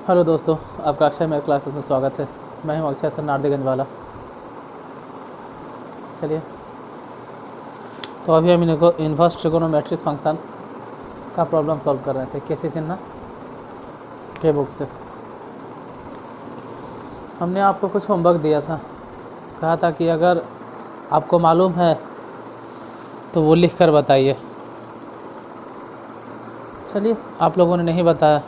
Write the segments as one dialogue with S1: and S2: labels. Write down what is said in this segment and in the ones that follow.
S1: Hello दोस्तों, आपका अक्षय मेरे क्लासेस में स्वागत है। मैं हूं अक्षय सर नारदीगंज वाला। चलिए, तो अभी हम इनको इन्वर्स ट्रिगोनोमेट्रिक फंक्शन का प्रॉब्लम सॉल्व कर रहे थे केसी सिन्हा के बुक से। हमने आपको कुछ होमवर्क दिया था, कहा था कि अगर आपको मालूम है तो वो लिख कर बताइए। चलिए, आप लोगों ने नहीं बताया,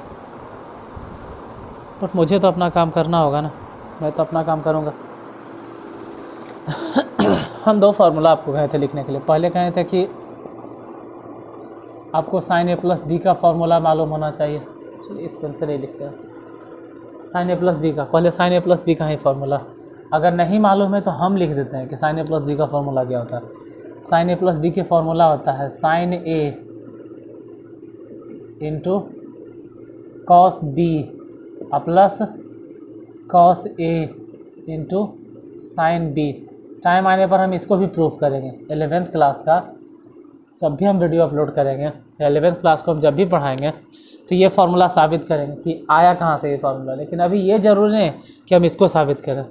S1: बट मुझे तो अपना काम करना होगा ना, मैं तो अपना काम करूँगा। हम दो फार्मूला आपको कहे थे लिखने के लिए। पहले कहे थे कि आपको साइन ए प्लस बी का फार्मूला मालूम होना चाहिए। चलिए, इस पेन से नहीं लिखते हैं। साइन ए प्लस बी का, पहले साइन ए प्लस बी का ही फार्मूला अगर नहीं मालूम है तो हम लिख देते हैं कि साइन ए प्लस बी का फार्मूला क्या होता है। साइन ए प्लस बी के फार्मूला होता है साइन ए into cos B plus cos ए इंटू साइन बी। टाइम आने पर हम इसको भी प्रूफ करेंगे। 11th क्लास का जब भी हम वीडियो अपलोड करेंगे, 11th क्लास को हम जब भी पढ़ाएंगे तो ये फार्मूला साबित करेंगे कि आया कहाँ से ये फार्मूला। लेकिन अभी ये ज़रूरी नहीं कि हम इसको साबित करें,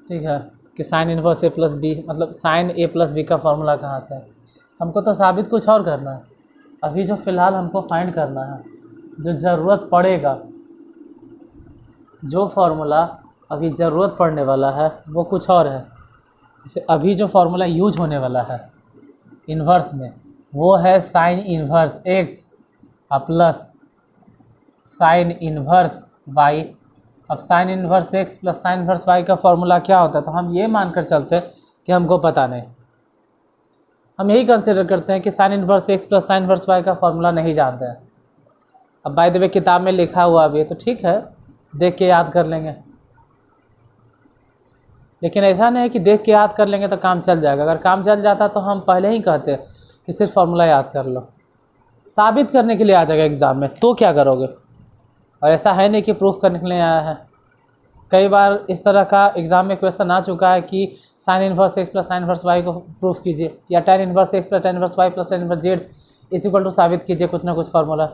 S1: ठीक है, कि साइन इन्वर्स ए प्लस बी मतलब साइन ए प्लस बी का फार्मूला कहाँ से है। हमको तो साबित कुछ और करना है। अभी जो फ़िलहाल हमको फाइंड करना है, जो ज़रूरत पड़ेगा, जो फार्मूला अभी ज़रूरत पड़ने वाला है वो कुछ और है। जैसे अभी जो फार्मूला यूज होने वाला है इन्वर्स में, वो है sine inverse x plus sine inverse Y. अब sine inverse x plus sine inverse Y का फार्मूला क्या होता है, तो हम ये मानकर चलते हैं कि हमको पता नहीं। हम यही कंसिडर करते हैं कि sine inverse x plus sine inverse Y का फार्मूला नहीं जानते हैं। अब बाय द वे किताब में लिखा हुआ भी है तो ठीक है, देख के याद कर लेंगे। लेकिन ऐसा नहीं है कि देख के याद कर लेंगे तो काम चल जाएगा। अगर काम चल जाता तो हम पहले ही कहते कि सिर्फ फार्मूला याद कर लो। साबित करने के लिए आ जाएगा एग्ज़ाम में तो क्या करोगे। और ऐसा है नहीं कि प्रूफ करने के लिए आया है। कई बार इस तरह का एग्ज़ाम में क्वेश्चन आ चुका है कि sine inverse x plus sine inverse y को प्रूफ कीजिए, या tan inverse x plus tan inverse y plus tan inverse z is equal to साबित कीजिए कुछ ना कुछ फार्मूला।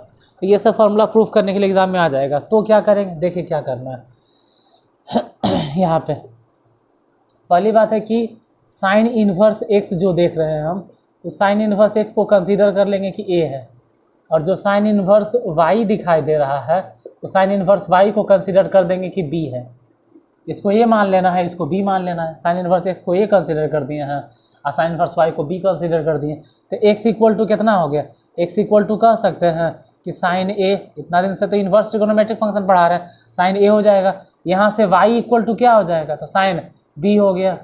S1: तो ये सब फार्मूला प्रूफ करने के लिए एग्ज़ाम में आ जाएगा। तो क्या करेंगे, देखिए क्या करना है। यहाँ पे पहली बात है कि साइन इन्वर्स एक्स जो देख रहे हैं हम, उस साइन इन्वर्स एक्स को कंसीडर कर लेंगे कि ए है, और जो साइन इन्वर्स वाई दिखाई दे रहा है उस साइन इन्वर्स वाई को कंसीडर कर देंगे कि बी है। इसको ए मान लेना है, इसको बी मान लेना है। साइन इन्वर्स एक्स को ए कंसीडर कर दिए हैं और साइन इन्वर्स वाई को बी कंसीडर कर दिए, तो एक्स इक्वल टू कितना हो गया। एक्स इक्वल टू कह सकते हैं कि साइन ए, इतना दिन से तो इन्वर्स ट्रिगोनोमेट्रिक फंक्शन पढ़ा रहे हैं, साइन ए हो जाएगा। यहाँ से वाई इक्वल टू क्या हो जाएगा, तो साइन बी हो गया।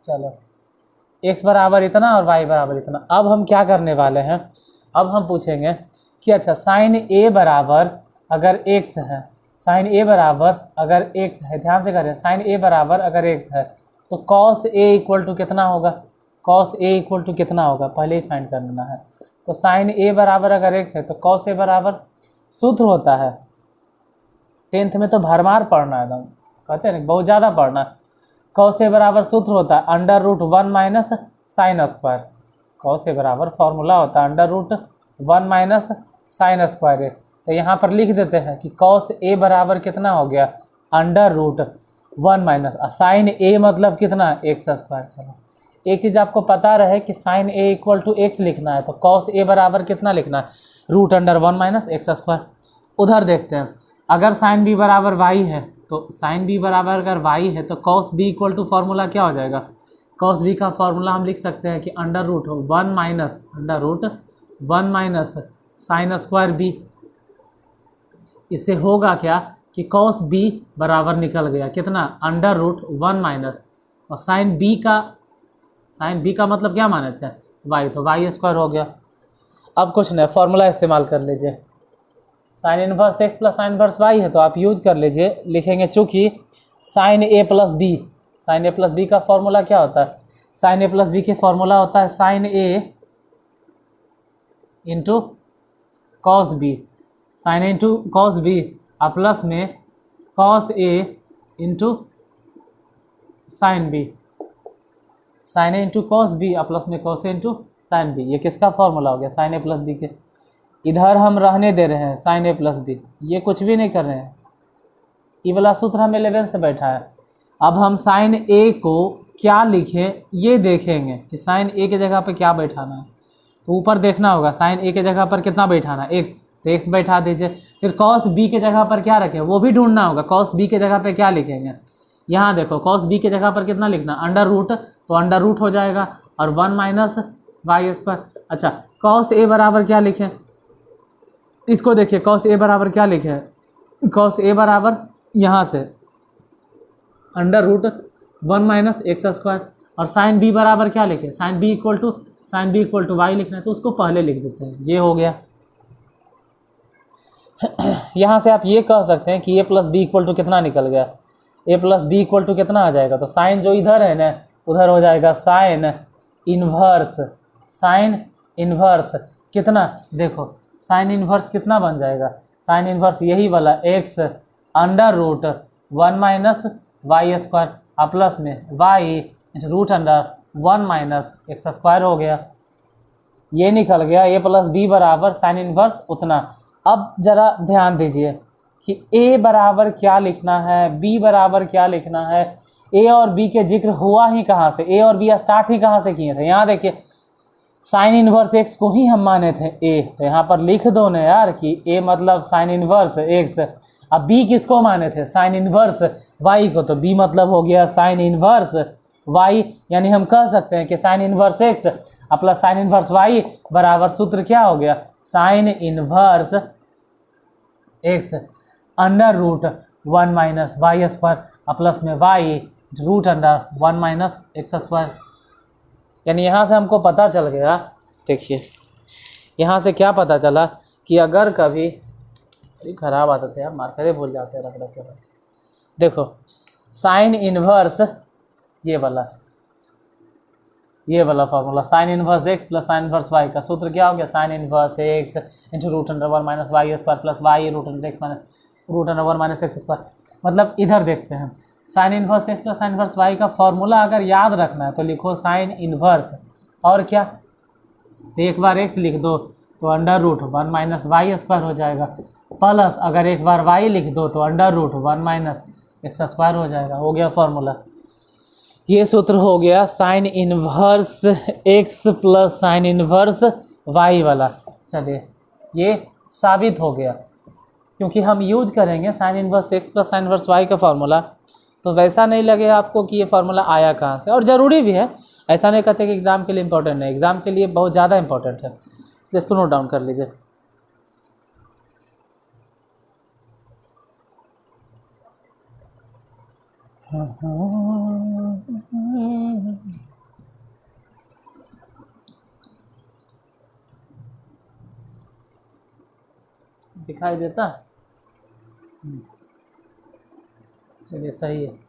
S1: चलो, x बराबर इतना और y बराबर इतना। अब हम क्या करने वाले हैं, अब हम पूछेंगे कि अच्छा साइन a बराबर अगर x है, साइन a बराबर अगर x है, ध्यान से करें, साइन a बराबर अगर x है तो cos a इक्वल टू कितना होगा, cos a इक्वल टू कितना होगा पहले ही फाइंड करना है। तो साइन a बराबर अगर x है तो cos a बराबर सूत्र होता है, 10th में तो भरमार पढ़ना है, एकदम कहते हैं बहुत ज़्यादा पढ़ना है। cos a बराबर सूत्र होता है under root 1 minus sine square. cos a बराबर फॉर्मूला होता है under root 1 minus sine square. तो यहाँ पर लिख देते हैं कि cos a बराबर कितना हो गया, under root 1 minus sine a मतलब कितना, एक्स स्क्वायर। चलो, एक चीज़ आपको पता रहे कि sine a equal to x लिखना है, तो cos a बराबर कितना लिखना है, root under 1 minus x square. उधर देखते हैं, अगर साइन b बराबर y है तो साइन b बराबर अगर y है तो cos b equal to formula क्या हो जाएगा, cos b का फार्मूला हम लिख सकते हैं कि under root 1 minus sine square b। इससे होगा क्या कि cos b बराबर निकल गया कितना, अंडर रूट 1 माइनस, और साइन b का मतलब क्या माने थे, y, तो y स्क्वायर हो गया। अब कुछ नहीं, फार्मूला इस्तेमाल कर लीजिए। Sine inverse x plus sine inverse y है तो आप यूज कर लीजिए, लिखेंगे चूँकि साइन ए प्लस बी, साइन ए प्लस बी का फॉर्मूला क्या होता है, साइन ए प्लस बी के फॉर्मूला होता है साइन ए इंटू कॉस बी, साइन ए इंटू कॉस बी प्लस में कॉस ए इंटू साइन बी, साइन ए इंटू कॉस बी प्लस में कॉस ए इंटू साइन बी। ये किसका फॉर्मूला हो गया, साइन ए प्लस बी के। इधर हम रहने दे रहे हैं साइन ए प्लस बी, ये कुछ भी नहीं कर रहे हैं, ये वाला सूत्र हम 11 से बैठा है। अब हम साइन ए को क्या लिखें ये देखेंगे कि साइन ए के जगह पर क्या बैठाना है। तो ऊपर देखना होगा साइन ए के जगह पर कितना बैठाना है, एक्स, तो एक्स बैठा दीजिए। फिर कॉस बी के जगह पर क्या रखें वो भी ढूंढना होगा। कॉस बी के जगह पर क्या लिखेंगे, यहाँ देखो कॉस बी के जगह पर कितना लिखना, अंडर रूट, तो अंडर रूट हो जाएगा और 1 माइनस वाई स्क्वायर। अच्छा कॉस ए बराबर क्या लिखें, इसको देखिए कॉस ए बराबर क्या लिखें, कॉस ए बराबर यहाँ से under root 1 minus x square. और साइन बी बराबर क्या लिखें, sine b equal to y लिखना है, तो उसको पहले लिख देते हैं। ये हो गया। यहाँ से आप ये कह सकते हैं कि ए प्लस बी इक्वल टू कितना निकल गया, a plus B equal to कितना आ जाएगा, तो साइन जो इधर है ना उधर हो जाएगा साइन इन्वर्स कितना, देखो साइन इन्वर्स कितना बन जाएगा, साइन इन्वर्स यही वाला x under root 1 minus Y square और प्लस में Y root under 1 minus x square हो गया। ये निकल गया ए प्लस बी बराबर साइन इन्वर्स उतना। अब ज़रा ध्यान दीजिए कि ए बराबर क्या लिखना है, बी बराबर क्या लिखना है। ए और बी के जिक्र हुआ ही कहाँ से, ए और बी स्टार्ट ही कहाँ से किए थे, यहाँ देखिए साइन इन्वर्स एक्स को ही हम माने थे ए, तो यहाँ पर लिख दो ना यार कि ए मतलब साइन इन्वर्स एक्स। अब बी किसको माने थे, साइन इन्वर्स वाई को, तो बी मतलब हो गया साइन इन्वर्स वाई। यानी हम कह सकते हैं कि sine inverse x plus sine inverse Y बराबर सूत्र क्या हो गया, sine inverse x under root 1 minus Y square plus में Y root under 1 minus x square. यानी यहाँ से हमको पता चल गया, देखिए यहाँ से क्या पता चला कि अगर कभी खराब आते थे यार, मार्करे भूल जाते हैं रख रख के। देखो साइन इन्वर्स ये वाला formula sine inverse x plus sine inverse Y का सूत्र क्या हो गया, sine inverse x into root under 1 minus Y square plus y root under x minus root under 1 minus x square. मतलब इधर देखते हैं sine inverse x plus sine inverse Y का फॉर्मूला अगर याद रखना है तो लिखो साइन इन्वर्स और क्या, तो एक बार एक्स लिख दो तो under root 1 minus Y square हो जाएगा, प्लस अगर एक बार वाई लिख दो तो under root 1 minus x square हो जाएगा। हो गया फॉर्मूला। ये सूत्र हो गया sine inverse x plus sine inverse y वाला। चलिए ये साबित हो गया, क्योंकि हम यूज करेंगे sine inverse x plus sine inverse Y का फार्मूला, तो वैसा नहीं लगे आपको कि ये फार्मूला आया कहाँ से। और ज़रूरी भी है, ऐसा नहीं कहते कि एग्ज़ाम के लिए इंपॉर्टेंट है, एग्ज़ाम के लिए बहुत ज़्यादा इंपॉर्टेंट है, इसलिए इसको नोट डाउन कर लीजिए। दिखाई देता, चलिए सही है।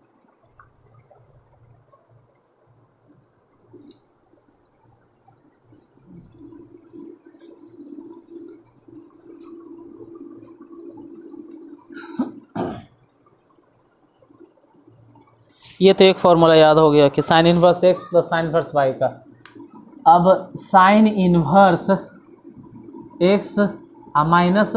S1: ये तो एक फार्मूला याद हो गया कि sine inverse x plus sine inverse Y का। अब sine inverse x minus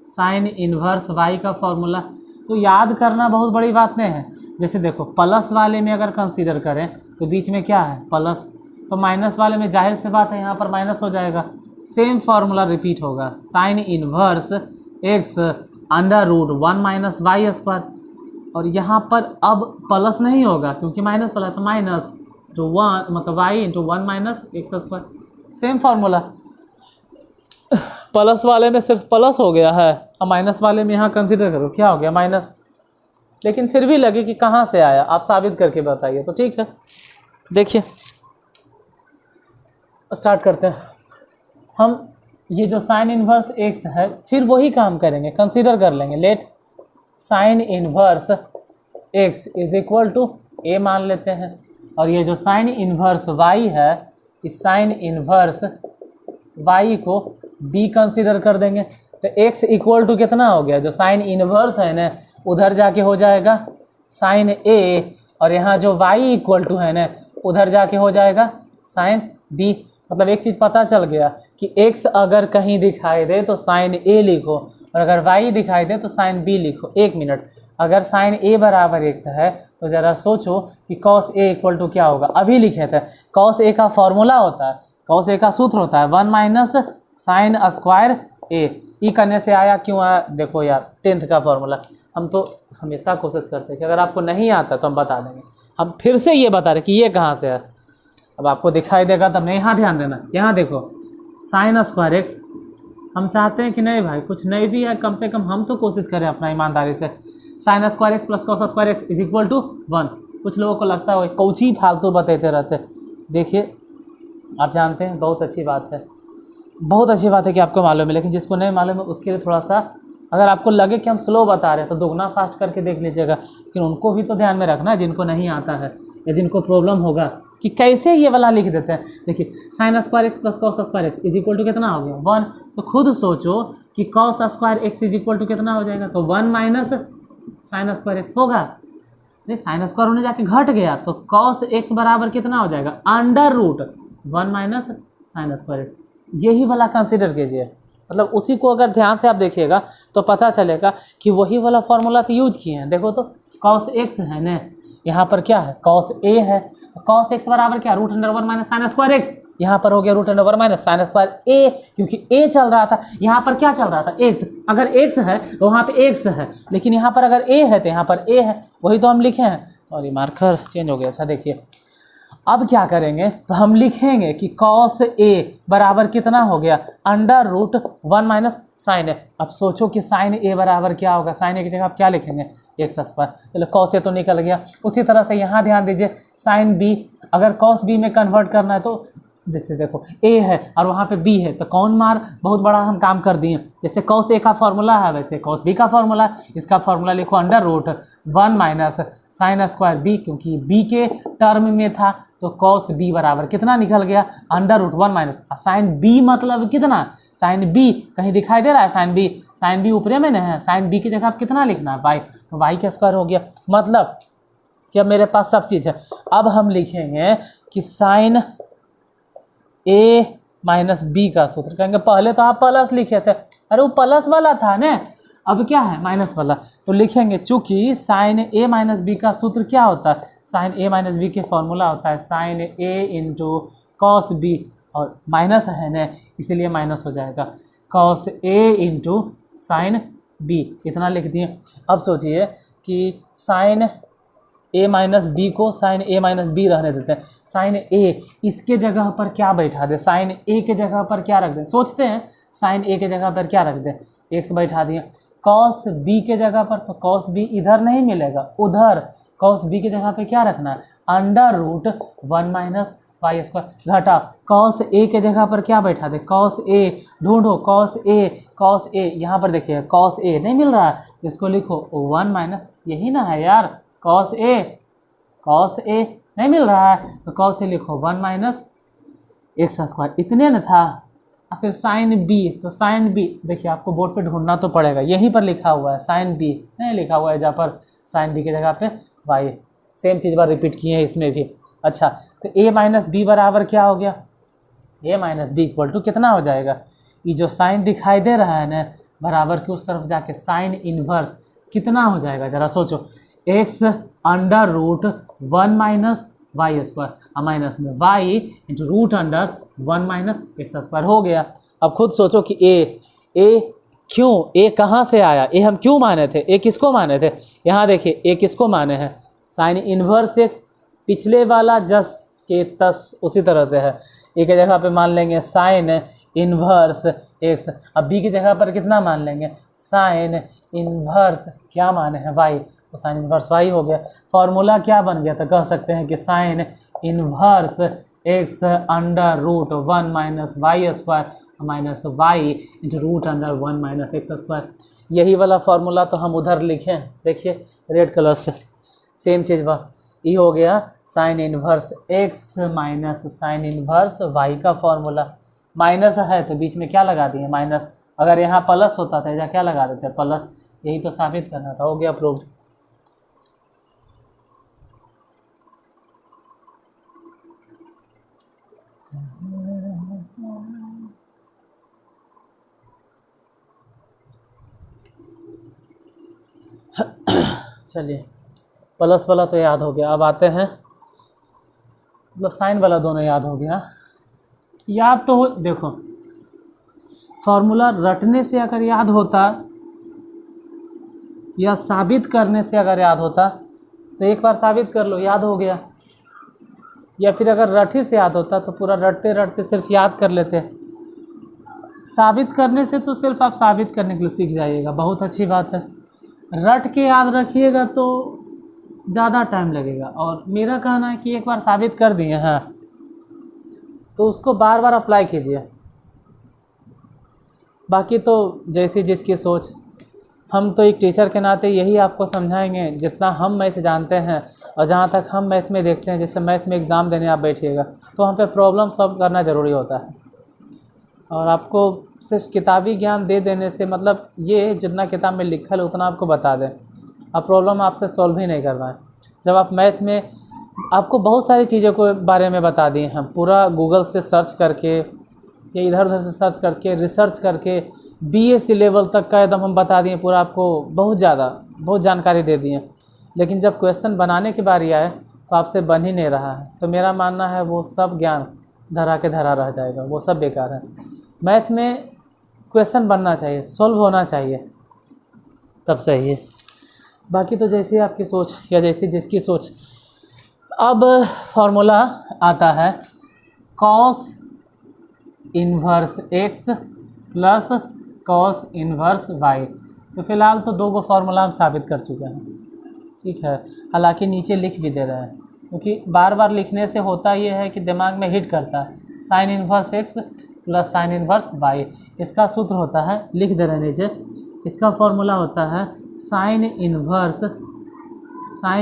S1: sine inverse Y का फॉर्मूला तो याद करना बहुत बड़ी बात नहीं है। जैसे देखो प्लस वाले में अगर कंसीडर करें तो बीच में क्या है प्लस, तो माइनस वाले में जाहिर से बात है यहाँ पर माइनस हो जाएगा। सेम फार्मूला रिपीट होगा, sine inverse x under root 1 minus Y square, और यहाँ पर अब प्लस नहीं होगा क्योंकि माइनस वाला है, तो माइनस जो 1 मतलब y into 1 minus x square. Same formula, plus वाले में सिर्फ प्लस हो गया है और माइनस वाले में यहाँ कंसीडर करो क्या हो गया माइनस, लेकिन फिर भी लगे कि कहाँ से आया, आप साबित करके बताइए। तो ठीक है, देखिए स्टार्ट करते हैं हम। ये जो साइन इन्वर्स एक्स है फिर वही काम करेंगे, कंसीडर कर लेंगे। Let sine inverse X is equal to A मान लेते हैं, और ये जो साइन इन्वर्स वाई है इस साइन इन्वर्स वाई को बी कंसीडर कर देंगे। तो एक्स इक्वल टू कितना हो गया, जो साइन इन्वर्स है ना उधर जाके हो जाएगा साइन ए, और यहाँ जो वाई इक्वल टू है ना उधर जाके हो जाएगा साइन बी। मतलब एक चीज़ पता चल गया कि एक्स अगर कहीं दिखाई दे तो साइन ए लिखो, और अगर वाई दिखाई दे तो साइन बी लिखो। एक मिनट, अगर साइन ए बराबर x है तो ज़रा सोचो कि कॉस ए इक्वल टू क्या होगा। अभी लिखे थे कॉस ए का फॉर्मूला होता है, कॉस ए का सूत्र होता है 1 माइनस साइन स्क्वायर ए। ई करने से आया क्यों आया, देखो यार 10th का फॉर्मूला। हम तो हमेशा कोशिश करते हैं कि अगर आपको नहीं आता तो हम बता देंगे। हम फिर से ये बता रहे कि ये कहाँ से है। अब आपको दिखाई देगा तब नहीं, यहाँ ध्यान देना, यहाँ देखो साइन स्क्वायर एक्स। हम चाहते हैं कि नहीं भाई कुछ नहीं भी है, कम से कम हम तो कोशिश करें अपना ईमानदारी से। Sine square x plus cos square x is equal to 1। कुछ लोगों को लगता है कोची फालतू बताते रहते। देखिए आप जानते हैं बहुत अच्छी बात है, बहुत अच्छी बात है कि आपको मालूम है, लेकिन जिसको नहीं मालूम है उसके लिए थोड़ा सा, अगर आपको लगे कि हम स्लो बता रहे हैं तो दोगुना फास्ट करके देख लीजिएगा। लेकिन उनको भी तो ध्यान में रखना है जिनको नहीं आता है या जिनको प्रॉब्लम होगा कि कैसे ये वाला लिख देते हैं। देखिए sine square x plus cos square x is equal to कितना हो गया 1। तो खुद सोचो कि cos square x is equal to कितना हो जाएगा, तो 1 माइनस साइन स्क्वायर एक्स होगा। नहीं साइन स्क्वायर होने जाके घट गया तो कॉस एक्स बराबर कितना हो जाएगा under root 1 minus sine square x. यही वाला कंसिडर कीजिए, मतलब उसी को अगर ध्यान से आप देखिएगा तो पता चलेगा कि वही वाला फॉर्मूला तो यूज किए हैं। देखो तो कॉस एक्स है ना, यहाँ पर क्या है कॉस ए है, तो कॉस एक्स बराबर क्या root under 1 minus sine square X. यहाँ पर हो गया root under 1 minus sine square A, क्योंकि ए चल रहा था, यहाँ पर क्या चल रहा था एक्स। अगर एक्स है तो वहाँ पे एक्स है, लेकिन यहाँ पर अगर ए है तो यहाँ पर ए है, वही तो हम लिखे हैं। सॉरी मार्कर चेंज हो गया। अच्छा देखिए अब क्या करेंगे, तो हम लिखेंगे कि कॉस ए बराबर कितना हो गया अंडर रूट 1 माइनस साइन ए। अब सोचो कि साइन ए बराबर क्या होगा, साइन ए की जगह आप क्या लिखेंगे एक्स स्क्वायर। चलो कॉस ए तो निकल गया। उसी तरह से यहाँ ध्यान दीजिए साइन बी, अगर कॉस बी में कन्वर्ट करना है तो जैसे देखो ए है और वहाँ पे बी है, तो कौन मार बहुत बड़ा हम काम कर दिए। जैसे कॉस ए का फॉर्मूला है वैसे कॉस बी का फॉर्मूला है, इसका फॉर्मूला लिखो under root 1 minus sine square b, क्योंकि बी के टर्म में था तो कॉस बी बराबर कितना निकल गया under root 1 minus sine b, मतलब कितना साइन बी कहीं दिखाई दे रहा है साइन बी ऊपरे में नहीं है, साइन बी की जगह आप कितना लिखना है वाई, तो वाई का स्क्वायर हो गया। मतलब कि अब मेरे पास सब चीज़ है। अब हम लिखेंगे कि साइन ए माइनस बी का सूत्र, कहेंगे पहले तो आप प्लस लिखे थे, अरे वो प्लस वाला था ना, अब क्या है माइनस वाला, तो लिखेंगे चूंकि साइन ए माइनस बी का सूत्र क्या होता है, साइन ए माइनस बी के फॉर्मूला होता है साइन ए इंटू कॉस बी, और माइनस है ना इसीलिए माइनस हो जाएगा cos A into sine B, इतना लिख दिए। अब सोचिए कि साइन ए माइनस बी को साइन ए माइनस बी रहने देते हैं, साइन ए इसके जगह पर क्या बैठा दे, साइन ए के जगह पर क्या रख दें, सोचते हैं साइन ए के जगह पर क्या रख दें, एक्स बैठा दिए। कॉस बी के जगह पर, तो कॉस बी इधर नहीं मिलेगा उधर, कॉस बी के जगह पे क्या रखना है under root 1 minus Y square, घटा कॉस ए के जगह पर क्या बैठा दे कॉस ए, ढूंढो कॉस ए यहाँ पर देखिए कॉस ए नहीं मिल रहा है, इसको लिखो 1 माइनस, यही ना है यार कॉस ए नहीं मिल रहा है तो कॉस ए लिखो 1 माइनस एक्स स्क्वायर, इतने न था। और फिर साइन बी, तो साइन बी देखिए आपको बोर्ड पे ढूंढना तो पड़ेगा, यहीं पर लिखा हुआ है साइन बी नहीं लिखा हुआ है जहाँ पर साइन बी की जगह पे वाई, सेम चीज़ बार रिपीट किए हैं इसमें भी। अच्छा तो ए माइनस बी बराबर क्या हो गया, ए माइनस बी इक्वल टू कितना हो जाएगा, ये जो साइन दिखाई दे रहा है ना बराबर के उस तरफ जाके साइन इन्वर्स कितना हो जाएगा, ज़रा सोचो x under root 1 minus Y square, और माइनस में y into root under 1 minus x square हो गया। अब खुद सोचो कि ए क्यों, ए कहाँ से आया, ए हम क्यों माने थे, ए किसको माने थे, यहाँ देखिए ए किसको माने हैं साइन इन्वर्स एक्स, पिछले वाला जस के तस उसी तरह से है, ए के जगह पे मान लेंगे साइन इन्वर्स एक्स, अब बी की जगह पर कितना मान लेंगे साइन इन्वर्स क्या माने हैं वाई, तो साइन इन्वर्स वाई हो गया। फॉर्मूला क्या बन गया, तो कह सकते हैं कि sine inverse x under root 1 minus Y square minus y into root under 1 minus x square. यही वाला फॉर्मूला तो हम उधर लिखें, देखिए रेड कलर से सेम चीज़ बा, ये हो गया sine inverse x minus sine inverse Y का फॉर्मूला। माइनस है तो बीच में क्या लगा दिए माइनस, अगर यहाँ प्लस होता था या क्या लगा देते प्लस, यही तो साबित करना था, हो गया प्रूव। चलिए प्लस वाला तो याद हो गया, अब आते हैं मतलब साइन वाला दोनों याद हो गया। याद तो देखो फॉर्मूला रटने से अगर याद होता या साबित करने से अगर याद होता तो एक बार साबित कर लो, याद हो गया। या फिर अगर रटी से याद होता तो पूरा रटते रटते सिर्फ याद कर लेते। साबित करने से तो सिर्फ आप साबित करने के लिए सीख जाइएगा, बहुत अच्छी बात है। रट के याद रखिएगा तो ज़्यादा टाइम लगेगा। और मेरा कहना है कि एक बार साबित कर दिए हैं तो उसको बार बार अप्लाई कीजिए। बाकी तो जैसी जिसकी सोच, हम तो एक टीचर के नाते यही आपको समझाएंगे जितना हम मैथ जानते हैं। और जहाँ तक हम मैथ में देखते हैं, जैसे मैथ में एग्ज़ाम देने आप बैठिएगा तो वहाँ पे प्रॉब्लम सॉल्व करना ज़रूरी होता है। और आपको सिर्फ किताबी ज्ञान दे देने से मतलब ये जितना किताब में लिखा है उतना आपको बता दें, अब प्रॉब्लम आपसे सॉल्व ही नहीं करना है। जब आप मैथ में आपको बहुत सारी चीज़ों को बारे में बता दिए हैं, पूरा गूगल से सर्च करके या इधर उधर से सर्च करके रिसर्च करके बीएससी लेवल तक का एकदम हम बता दिए, पूरा आपको बहुत जानकारी दे दी है। लेकिन जब क्वेश्चन बनाने की बारी आए तो आपसे बन ही नहीं रहा है, तो मेरा मानना है वो सब ज्ञान धरा के धरा रह जाएगा, वो सब बेकार है। मैथ में क्वेश्चन बनना चाहिए, सॉल्व होना चाहिए, तब सही है। बाकी तो जैसी आपकी सोच या जैसी जिसकी सोच। अब फॉर्मूला आता है cos inverse x plus cos inverse Y. तो फ़िलहाल तो दो गो फार्मूला हम साबित कर चुके हैं, ठीक है। हालांकि नीचे लिख भी दे रहे हैं क्योंकि बार बार लिखने से होता ये है कि दिमाग में हिट करता है। Sine inverse x plus sine inverse Y, इसका सूत्र होता है, लिख दे रहे हैं नीचे। इसका फॉर्मूला होता है sine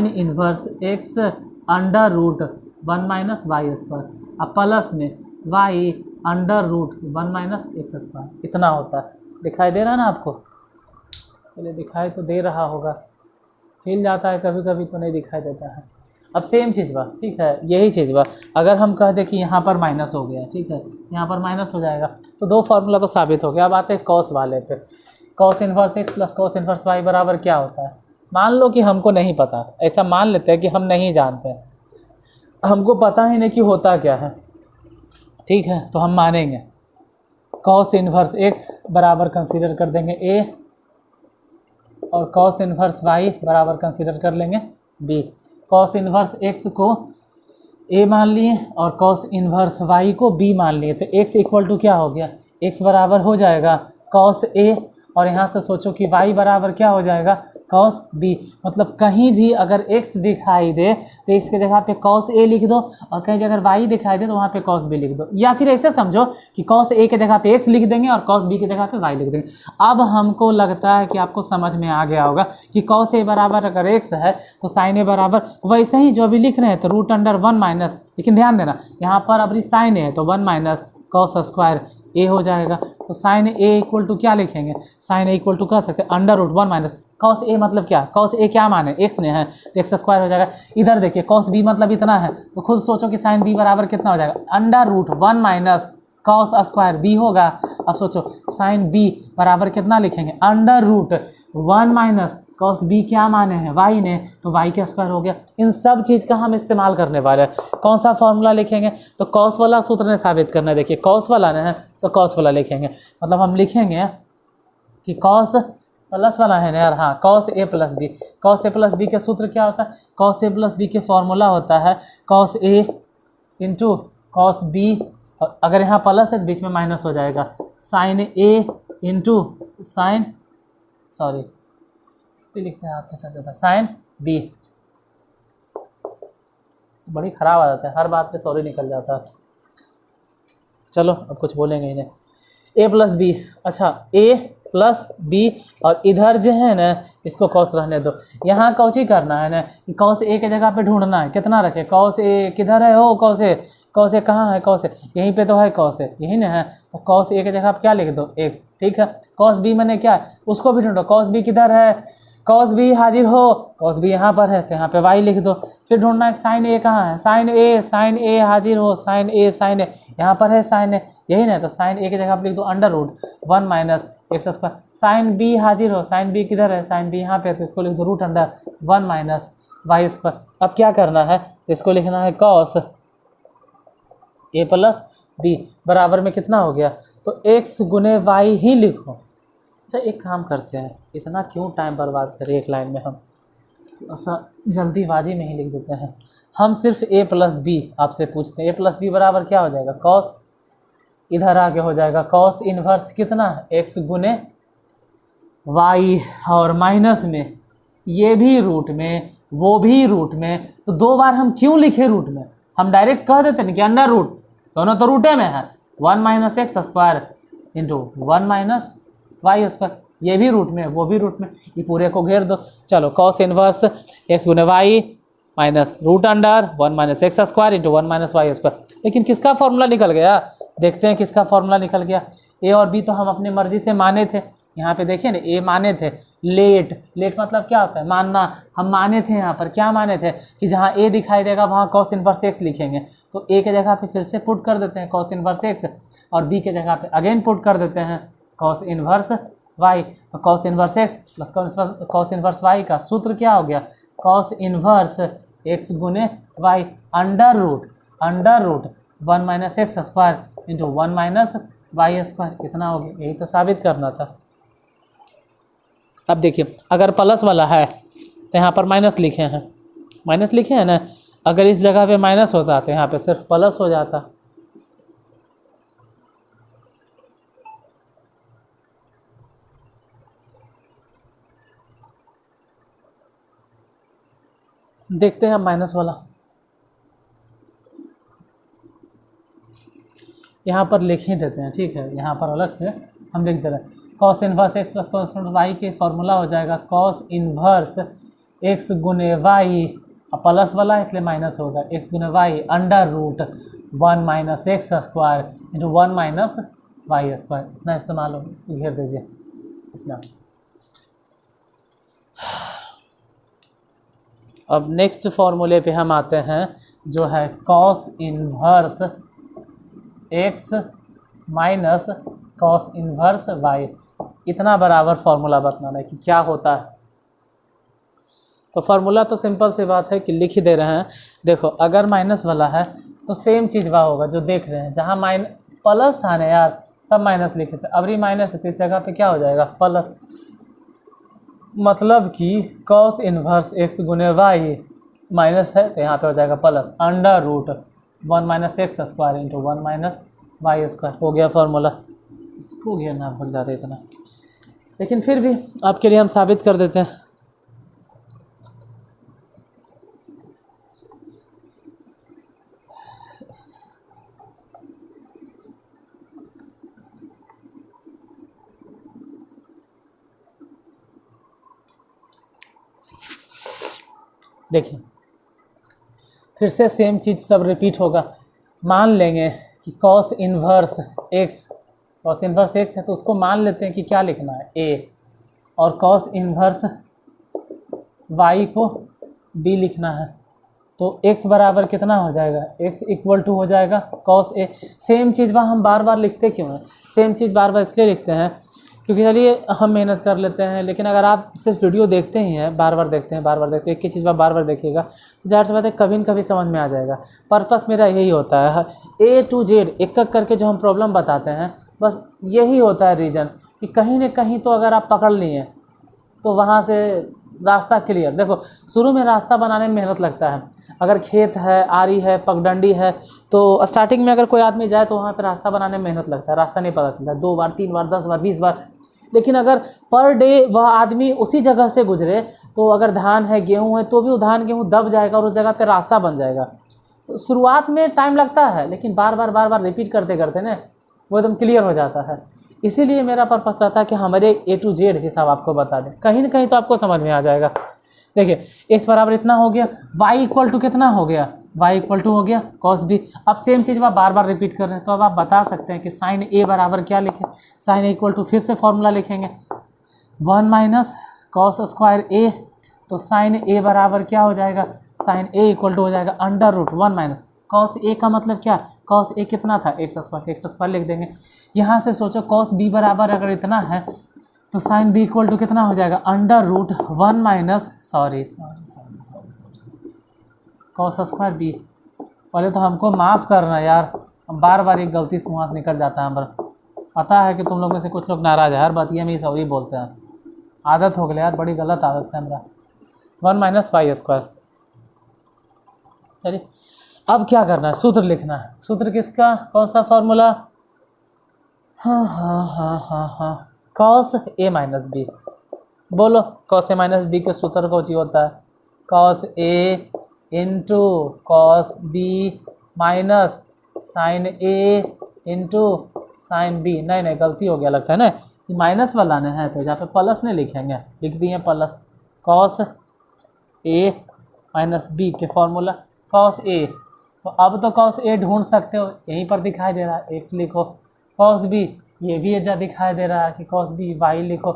S1: inverse x under root 1 minus Y square, अब प्लस में y under root 1 minus x square, इतना होता है। दिखाई दे रहा है ना आपको? चलिए दिखाई तो दे रहा होगा, हिल जाता है कभी कभी तो नहीं दिखाई देता है। अब सेम चीज़ बा, ठीक है, यही चीज़ बा। अगर हम कह दें कि यहाँ पर माइनस हो गया, ठीक है, यहाँ पर माइनस हो जाएगा, तो दो फार्मूला तो साबित हो गया। अब आते हैं कॉस वाले पे। Cos inverse x plus cos inverse Y बराबर क्या होता है? मान लो कि हमको नहीं पता, ऐसा मान लेते हैं कि हम नहीं जानते, हमको पता ही नहीं कि होता क्या है, ठीक है, तो हम मानेंगे कॉस इन्वर्स एक्स बराबर कंसीडर कर देंगे ए, और कॉस इन्वर्स वाई बराबर कंसीडर कर लेंगे बी। कॉस इन्वर्स एक्स को ए मान लिए और कॉस इन्वर्स वाई को बी मान लिए, तो एक्स इक्वल टू क्या हो गया? एक्स बराबर हो जाएगा कॉस ए, और यहाँ से सोचो कि वाई बराबर क्या हो जाएगा? Cos b. मतलब कहीं भी अगर x दिखाई दे तो x के जगह पे कॉस ए लिख दो, और कहीं भी अगर y दिखाई दे तो वहाँ पे कॉस बी लिख दो। या फिर ऐसे समझो कि कॉस ए के जगह पे x लिख देंगे और कॉस बी के जगह पे y लिख देंगे। अब हमको लगता है कि आपको समझ में आ गया होगा कि कॉस ए बराबर अगर x है तो साइन ए बराबर वैसे ही जो अभी लिख रहे हैं तो रूट अंडर 1 माइनस, लेकिन ध्यान देना यहाँ पर अभी साइन ए है तो 1 माइनस कॉस स्क्वायर ए हो जाएगा। तो साइन ए इक्वल टू क्या लिखेंगे? साइन ए इक्वल टू कह सकते हैं under root 1 minus cos A, मतलब क्या? कॉस ए क्या माने? एक्स ने है तो एक्स स्क्वायर हो जाएगा। इधर देखिए कॉस बी मतलब इतना है, तो खुद सोचो कि साइन बी बराबर कितना हो जाएगा? Under root 1 minus cos square b होगा। अब सोचो साइन बी बराबर कितना लिखेंगे? Under root 1 minus cos b क्या माने हैं? वाई ने, तो वाई का स्क्वायर हो गया। इन सब चीज़ का हम इस्तेमाल करने वाले हैं। कौन सा फॉर्मूला लिखेंगे? तो कॉस वाला सूत्र ने साबित करना है। देखिए कॉस वाला ने है तो कॉस वाला लिखेंगे, मतलब हम लिखेंगे कि कॉस प्लस वाला है ना यार, हाँ, cos A plus B. Cos A plus B के सूत्र क्या होता है? कॉस ए प्लस बी के फॉर्मूला होता है कॉस ए इंटू कॉस बी, अगर यहाँ प्लस है तो बीच में माइनस हो जाएगा, साइन ए इंटू साइन, सॉरी लिखते हैं हाथ के साथ जाता, साइन बी। बड़ी ख़राब आदत है, हर बात पे सॉरी निकल जाता है। चलो अब कुछ बोलेंगे ही नहीं। ए प्लस बी, अच्छा ए प्लस बी, और इधर जो है ना इसको कॉस रहने दो। यहाँ कौची करना है ना, कॉस ए के जगह पे ढूंढना है, कितना रखे? कॉस ए किधर है? हो कॉस ए, कॉस ए कहाँ है? कॉस ए यहीं पे तो है, कॉस ए यही ना है, तो कॉस ए के जगह पे क्या लिख दो? एक्स, ठीक है। कॉस बी मैंने क्या है उसको भी ढूंढो, कॉस बी किधर है? कॉस बी हाजिर हो, कॉस बी यहाँ पर है तो यहाँ पे वाई लिख दो। फिर ढूंढना है साइन ए कहाँ है, साइन ए हाजिर हो, साइन ए यहाँ पर है साइन ए, यही ना, तो साइन ए की जगह आप लिख दो under root 1 minus x square. Sine b हाजिर हो, साइन बी किधर है, साइन बी यहाँ पे, तो इसको लिख दो root under 1 minus Y square. अब क्या करना है, तो इसको लिखना है कॉस ए प्लस बी बराबर में कितना हो गया, तो एक्स गुने वाई ही लिखो। अच्छा एक काम करते हैं, इतना क्यों टाइम बर्बाद करें एक लाइन में, हम ऐसा जल्दीबाजी में ही लिख देते हैं। हम सिर्फ ए प्लस बी आपसे पूछते हैं, ए प्लस बी बराबर क्या हो जाएगा, कॉस, इधर आगे हो जाएगा कॉस इन्वर्स कितना, एक्स गुने वाई, और माइनस में ये भी रूट में वो भी रूट में, तो दो बार हम क्यों लिखे रूट में, हम डायरेक्ट कह देते हैं कि अंडर रूट, दोनों तो रूटे में है, 1 minus x square into 1 minus Y square, ये भी रूट में वो भी रूट में, ये पूरे को घेर दो। चलो कॉस इनवर्स एक्स गुने y minus root under 1 minus x square into 1 minus Y square. लेकिन किसका फॉर्मूला निकल गया, देखते हैं किसका फॉर्मूला निकल गया। ए और बी तो हम अपनी मर्जी से माने थे, यहाँ पे देखिए ना, ए माने थे, लेट मतलब क्या होता है, मानना, हम माने थे यहाँ पर, क्या माने थे कि जहाँ ए दिखाई देगा वहाँ कॉस इनवर्स एक्स लिखेंगे, तो ए के जगह पे फिर से पुट कर देते हैं कॉस इनवर्स एक्स, और बी के जगह पे अगेन पुट कर देते हैं कॉस इनवर्स वाई। तो cos inverse x plus cos inverse y का सूत्र क्या हो गया, कॉस इनवर्स एक्स गुने y under root 1 minus x square into 1 minus Y square, कितना हो गया, यही तो साबित करना था। अब देखिए अगर प्लस वाला है तो यहाँ पर माइनस लिखे हैं ना, अगर इस जगह पे माइनस होता तो यहाँ पे सिर्फ प्लस हो जाता। देखते हैं माइनस वाला, यहाँ पर लिख ही देते हैं, ठीक है, यहाँ पर अलग से हम लिख दे रहे हैं cos inverse x plus cos y के फॉर्मूला हो जाएगा कॉस इनवर्स एक्स गुने वाई, प्लस वाला इसलिए माइनस होगा, एक्स गुने y under root 1 minus x square into 1 minus Y square, इतना इस्तेमाल होगा, इसको घेर दीजिए इतना। अब नेक्स्ट फॉर्मूले पे हम आते हैं जो है cos inverse x minus cos inverse y, इतना बराबर फॉर्मूला बताना है कि क्या होता है। तो फार्मूला तो सिंपल सी बात है कि लिख ही दे रहे हैं। देखो अगर माइनस वाला है तो सेम चीज़ वह होगा जो देख रहे हैं, जहाँ प्लस था ना यार तब माइनस लिखे थे, अब माइनस है तो इस जगह पे क्या हो जाएगा प्लस, मतलब कि कॉस इन्वर्स एक्स गुने वाई माइनस है तो यहाँ पे हो जाएगा plus under root 1 minus x square into 1 minus Y square, हो गया फार्मूला। इसको घेरना भूल जाते इतना, लेकिन फिर भी आपके लिए हम साबित कर देते हैं। देखिए फिर से सेम चीज़ सब रिपीट होगा। मान लेंगे कि कॉस इन्वर्स एक्स है तो उसको मान लेते हैं कि क्या लिखना है ए, और कॉस इन्वर्स वाई को बी लिखना है, तो x बराबर कितना हो जाएगा, x इक्वल टू हो जाएगा कॉस ए। सेम चीज़ वहाँ हम बार बार लिखते क्यों हैं, सेम चीज़ बार बार इसलिए लिखते हैं क्योंकि चलिए हम मेहनत कर लेते हैं, लेकिन अगर आप सिर्फ वीडियो देखते ही हैं बार बार देखते हैं एक ही चीज़ बार बार देखिएगा तो ज़ाहिर सी बात है कभी न कभी समझ में आ जाएगा। पर्पस मेरा यही होता है A to Z एक एक करके जो हम प्रॉब्लम बताते हैं, बस यही होता है रीज़न कि कहीं न कहीं तो अगर आप पकड़ लिए तो वहाँ से रास्ता क्लियर। देखो शुरू में रास्ता बनाने में मेहनत लगता है, अगर खेत है, आरी है, पगडंडी है, तो स्टार्टिंग में अगर कोई आदमी जाए तो वहाँ पे रास्ता बनाने में मेहनत लगता है, रास्ता नहीं पता चलता, 2 बार 3 बार 10 बार 20 बार। लेकिन अगर पर डे वह आदमी उसी जगह से गुजरे तो अगर धान है गेहूँ है तो भी वो धान गेहूँ दब जाएगा और उस जगह पे रास्ता बन जाएगा। तो शुरुआत में टाइम लगता है, लेकिन बार बार रिपीट करते करते ना वो एकदम क्लियर हो जाता है। इसीलिए मेरा पर्पस रहता है कि हमारे A to Z हिसाब आपको बता दें, कहीं ना कहीं तो आपको समझ में आ जाएगा। देखिए x बराबर इतना हो गया, y इक्वल टू कितना हो गया, y इक्वल टू हो गया cos b। अब सेम चीज़ मैं बार बार रिपीट कर रहे हैं तो अब आप बता सकते हैं कि साइन a बराबर क्या लिखें, साइन a इक्वल टू फिर से फॉर्मूला लिखेंगे 1 माइनस कॉस स्क्वायर ए, तो साइन ए बराबर क्या हो जाएगा, साइन ए इक्वल टू हो जाएगा under root 1 minus cos A का मतलब क्या, कॉस ए कितना था एक्स स्क्वायर लिख देंगे। यहाँ से सोचो कॉस बी बराबर अगर इतना है तो साइन बी इक्वल टू कितना हो जाएगा, under root 1 minus sorry cos square b. पहले तो हमको माफ़ करना यार, बार बार एक गलती से वहाँ से निकल जाता है हमारा। पता है कि तुम लोग में से कुछ लोग नाराज़ है, हर बात ये में सॉरी बोलते हैं, आदत हो गई यार, बड़ी गलत आदत है मेरा। 1 माइनस वाई स्क्वायर। चलिए अब क्या करना है, सूत्र लिखना है। सूत्र किसका, कौन सा फॉर्मूला, हाँ कॉस ए माइनस बी। बोलो कॉस ए माइनस बी के सूत्र को जी होता है कॉस ए into cos B minus sine ए इंटू साइन बी। नहीं गलती हो गया लगता है ना, माइनस वाला आने हैं तो जहाँ पे प्लस नहीं लिखेंगे, लिख दिए plus. Cos A minus B के फॉर्मूला कॉस ए, तो अब तो कॉस ए ढूंढ सकते हो, यहीं पर दिखाई दे रहा है एक्स लिखो, कॉस बी ये भी एजा दिखाई दे रहा है कि कॉस बी वाई लिखो,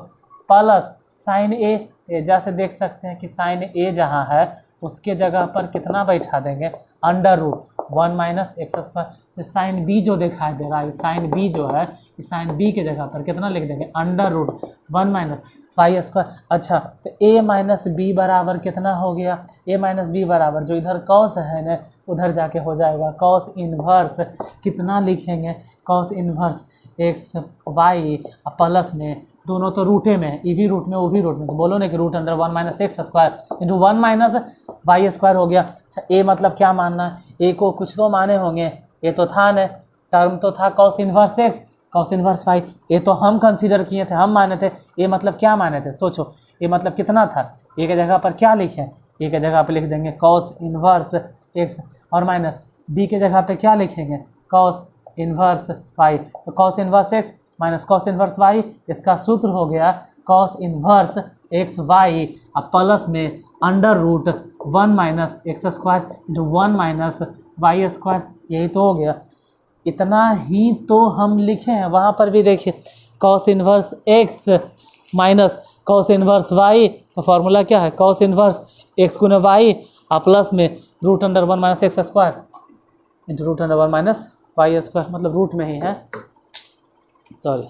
S1: प्लस साइन ए, एजा से देख सकते हैं कि साइन ए जहाँ है उसके जगह पर कितना बैठा देंगे, under root 1 minus x square. Sine b जो दिखाई दे रहा है, साइन बी जो है, इस साइन बी के जगह पर कितना लिख देंगे, under root 1 minus Y square. अच्छा तो ए माइनस बी बराबर कितना हो गया, ए माइनस बी बराबर जो इधर कॉस है ना उधर जाके हो जाएगा कॉस इन्वर्स, कितना लिखेंगे, cos inverse x Y plus में, दोनों तो रूटे में, ई भी रूट में वो भी रूट में, तो बोलो ना कि root under 1 minus x square into 1 minus Y square हो गया। अच्छा ए मतलब क्या मानना है, ए को कुछ तो माने होंगे, ए तो था न, टर्म तो था cos inverse X cos inverse Y, A तो हम कंसीडर किए थे, हम माने थे। ए मतलब क्या माने थे, सोचो ए मतलब कितना था, ए के जगह पर क्या लिखें, ए के जगह पर लिख देंगे कॉस इन्वर्स एक्स और माइनस बी के जगह पर क्या लिखेंगे, कॉस इन्वर्स वाई, तो cos inverse x minus cos inverse Y, इसका सूत्र हो गया cos inverse x Y plus में under root 1 minus x square into 1 minus Y square. यही तो हो गया, इतना ही तो हम लिखे हैं। वहाँ पर भी देखिए cos inverse x minus cos inverse Y का फॉर्मूला क्या है, कॉस इन्वर्स एक्स गुना वाई प्लस में root under 1 minus x square into root under 1 minus Y square, मतलब रूट में ही है, सॉरी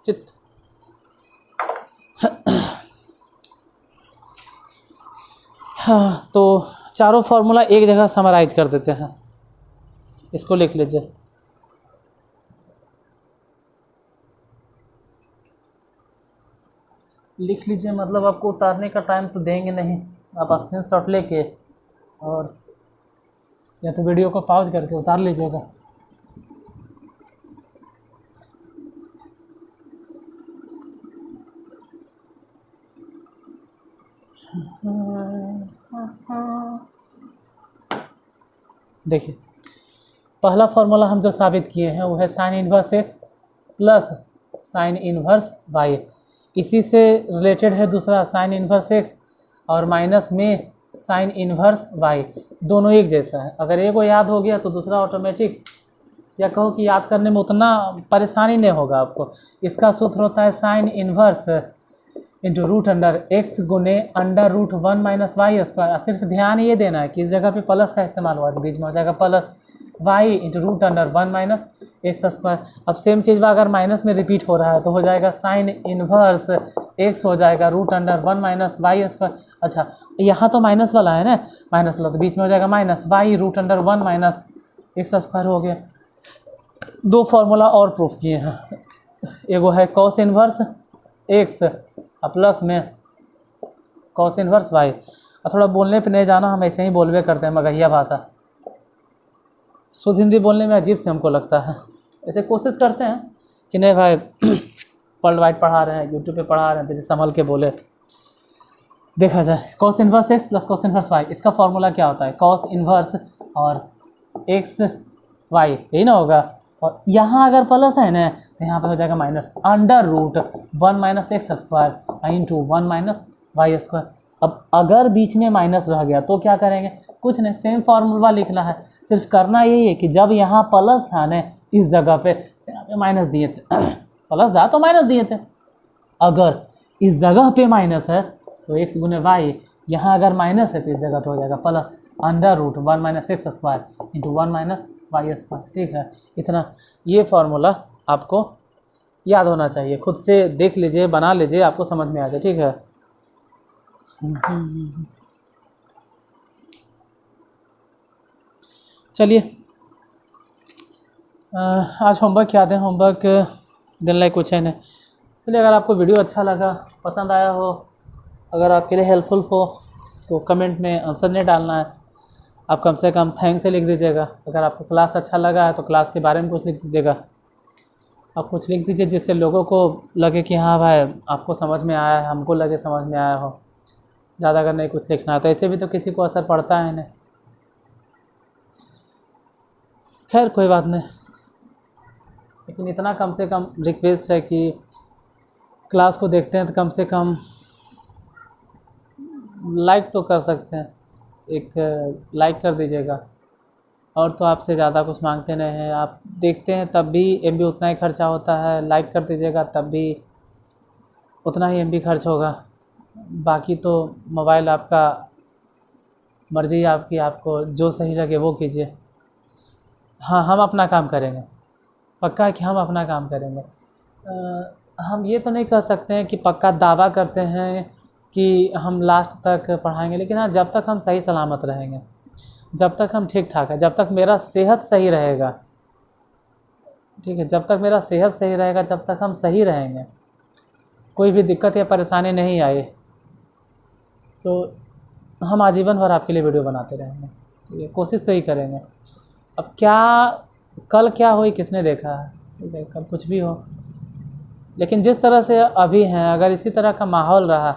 S1: सिट। हाँ तो चारों फार्मूला एक जगह समराइज कर देते हैं, इसको लिख लीजिए। लिख लीजिए मतलब आपको उतारने का टाइम तो देंगे नहीं, आप स्क्रीनशॉट लेके और या तो वीडियो को पॉज करके उतार लीजिएगा। देखिए पहला फॉर्मूला हम जो साबित किए हैं वो है sine inverse x plus sine inverse y. इसी से रिलेटेड है दूसरा साइन इन्वर्स एक्स और माइनस में साइन इन्वर्स वाई, दोनों एक जैसा है। अगर एक को याद हो गया तो दूसरा ऑटोमेटिक, या कहो कि याद करने में उतना परेशानी नहीं होगा आपको। इसका सूत्र होता है sine inverse into root under X गुने under root 1 minus Y square. सिर्फ ध्यान ये देना है कि इस जगह पे प्लस का इस्तेमाल हुआ, बीच में हो जाएगा plus y into root under 1 minus x square. अब सेम चीज़ अगर माइनस में रिपीट हो रहा है तो हो जाएगा साइन इन्वर्स एक्स हो जाएगा root under 1 minus Y square. अच्छा यहाँ तो माइनस वाला है ना, माइनस वाला तो बीच में हो जाएगा minus y root under 1 minus x square हो गया। दो फार्मूला और प्रूफ किए हैं, एगो है कॉस इन्वर्स एक्स प्लस में कॉस इन्वर्स वाई। और थोड़ा बोलने पे नहीं जाना, हम ऐसे ही बोलवे करते हैं मगहिया भाषा, शुद्ध हिंदी बोलने में अजीब से हमको लगता है। ऐसे कोशिश करते हैं कि नहीं भाई वर्ल्ड वाइड पढ़ा रहे हैं, यूट्यूब पे पढ़ा रहे हैं तो संभल के बोले। देखा जाए cos inverse x plus cos inverse Y, इसका फॉर्मूला क्या होता है, कॉस इन्वर्स और एक्स वाई, यही ना होगा। और यहाँ अगर प्लस है ना तो यहाँ पे हो जाएगा minus under root 1 minus x square into 1 minus Y square. अब अगर बीच में माइनस रह गया तो क्या करेंगे, कुछ नहीं, सेम फार्मूला लिखना है। सिर्फ करना यही है कि जब यहाँ प्लस था ना इस जगह पे यहाँ पे माइनस दिए थे, प्लस था तो माइनस दिए थे। अगर इस जगह पे माइनस है तो x गुने वाई, यहाँ अगर माइनस है तो इस जगह पे हो जाएगा plus under root 1 minus x square into 1 minus Y square. ठीक है, इतना ये फार्मूला आपको याद होना चाहिए, खुद से देख लीजिए, बना लीजिए, आपको समझ में आ जाए। ठीक है, चलिए आज होमवर्क क्या दें, होमवर्क दिन लाइक कुछ है नहीं। चलिए, अगर आपको वीडियो अच्छा लगा, पसंद आया हो, अगर आपके लिए हेल्पफुल हो तो कमेंट में आंसर नहीं डालना है, आप कम से कम थैंक्स से लिख दीजिएगा। अगर आपको क्लास अच्छा लगा है तो क्लास के बारे में कुछ लिख दीजिएगा, आप कुछ लिख दीजिए जिससे लोगों को लगे कि हाँ भाई आपको समझ में आया है, हमको लगे समझ में आया हो। ज़्यादा अगर नहीं कुछ लिखना है तो ऐसे भी तो किसी को असर पड़ता है नहीं। खैर कोई बात नहीं, लेकिन इतना कम से कम रिक्वेस्ट है कि क्लास को देखते हैं तो कम से कम लाइक तो कर सकते हैं, एक लाइक कर दीजिएगा। और तो आपसे ज़्यादा कुछ मांगते नहीं हैं, आप देखते हैं तब भी एमबी उतना ही खर्चा होता है, लाइक कर दीजिएगा तब भी उतना ही एमबी खर्च होगा। बाकी तो मोबाइल आपका मर्ज़ी है आपकी, आपको जो सही लगे वो कीजिए। हाँ, हम अपना काम करेंगे, पक्का है कि हम अपना काम करेंगे। हम ये तो नहीं कह सकते हैं कि पक्का दावा करते हैं कि हम लास्ट तक पढ़ाएंगे, लेकिन हाँ जब तक हम सही सलामत रहेंगे, जब तक हम ठीक ठाक है, जब तक मेरा सेहत सही रहेगा, ठीक है, जब तक मेरा सेहत सही रहेगा, जब तक हम सही रहेंगे, कोई भी दिक्कत या परेशानी नहीं आई तो हम आजीवन भर आपके लिए वीडियो बनाते रहेंगे। ठीक है, कोशिश तो ही करेंगे। अब क्या कल क्या हो किसने देखा है, ठीक है, कल कुछ भी हो, लेकिन जिस तरह से अभी हैं अगर इसी तरह का माहौल रहा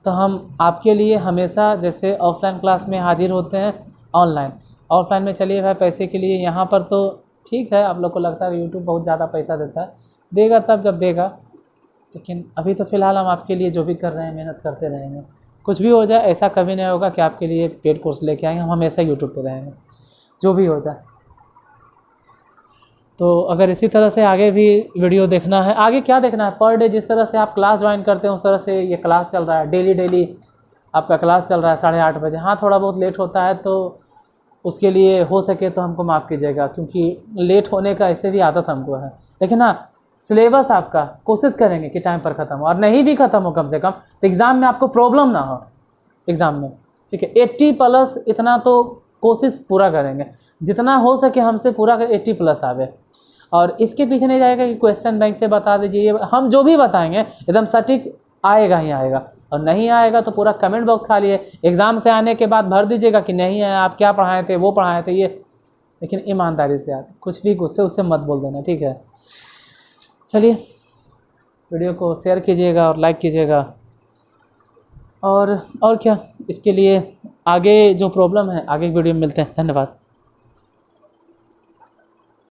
S1: तो हम आपके लिए हमेशा जैसे ऑफलाइन क्लास में हाजिर होते हैं ऑफलाइन में चलिए भाई पैसे के लिए, यहाँ पर तो ठीक है आप लोग को लगता है यूट्यूब बहुत ज़्यादा पैसा देता है, देगा तब जब देगा, लेकिन अभी तो फ़िलहाल हम आपके लिए जो भी कर रहे हैं मेहनत करते रहेंगे। कुछ भी हो जाए ऐसा कभी नहीं होगा कि आपके लिए पेड कोर्स लेके आएंगे, हम हमेशा यूट्यूब पे रहेंगे जो भी हो जाए। तो अगर इसी तरह से आगे भी वीडियो देखना है, आगे क्या देखना है, पर डे जिस तरह से आप क्लास ज्वाइन करते हैं उस तरह से ये क्लास चल रहा है, डेली आपका क्लास चल रहा है 8:30 बजे। हाँ थोड़ा बहुत लेट होता है तो उसके लिए हो सके तो हमको माफ़ कीजिएगा, क्योंकि लेट होने का ऐसे भी आदत हमको है। लेकिन हाँ सिलेबस आपका कोशिश करेंगे कि टाइम पर ख़त्म हो, और नहीं भी ख़त्म हो कम से कम तो एग्ज़ाम में आपको प्रॉब्लम ना हो एग्ज़ाम में। ठीक है, 80+ इतना तो कोशिश पूरा करेंगे, जितना हो सके हमसे पूरा कर 80+ आवे। और इसके पीछे नहीं जाएगा कि क्वेश्चन बैंक से बता दीजिए, हम जो भी बताएंगे एकदम सटीक आएगा ही आएगा, और नहीं आएगा तो पूरा कमेंट बॉक्स खाली है, एग्ज़ाम से आने के बाद भर दीजिएगा कि नहीं आया, आप क्या पढ़ाए थे वो पढ़ाए थे ये। लेकिन ईमानदारी से आप कुछ भी गुस्से उससे मत बोल देना, ठीक है। चलिए वीडियो को शेयर कीजिएगा और लाइक कीजिएगा, और क्या, इसके लिए आगे जो प्रॉब्लम है आगे वीडियो में मिलते हैं। धन्यवाद।